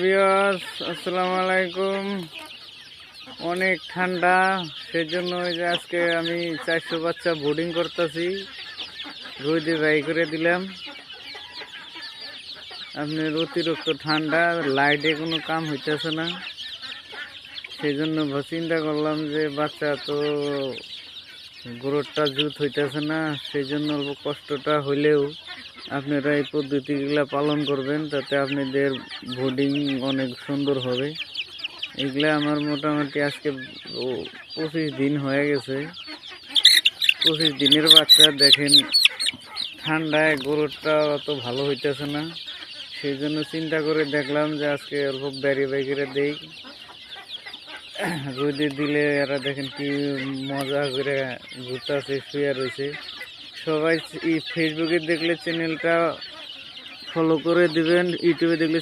Viewers, আসসালামু আলাইকুম। অনেক ঠান্ডা, সেজন্য ওই যে আজকে আমি 400 বাচ্চা বোর্ডিং করতেছি, রোদে বাই করে দিলাম। আপনার অতিরিক্ত ঠান্ডা, লাইটে কোনো কাম হইতেছে না, সেই জন্য চিন্তা করলাম যে বাচ্চা তো গ্রোথটা জুত হইতেছে না, সেই জন্য অল্প কষ্টটা হইলেও আপনারা এই পদ্ধতিগুলো পালন করবেন, তাতে আপনাদের বোর্ডিং অনেক সুন্দর হবে। এগুলা আমার মোটামুটি আজকে 25 দিন হয়ে গেছে। 25 দিনের বাচ্চা দেখেন, ঠান্ডায় গরুটা অত ভালো হইতেছে না, সেই জন্য চিন্তা করে দেখলাম যে আজকে অল্প ব্যারি করে দেই। রোদে দিলে এরা দেখেন কি মজা করে ঘুরতেছে, শুয়ে রয়েছে। সবাই ফেসবুকে দেখলে চ্যানেলটা ফলো করে দিবেন, ইউটিউবে দেখলে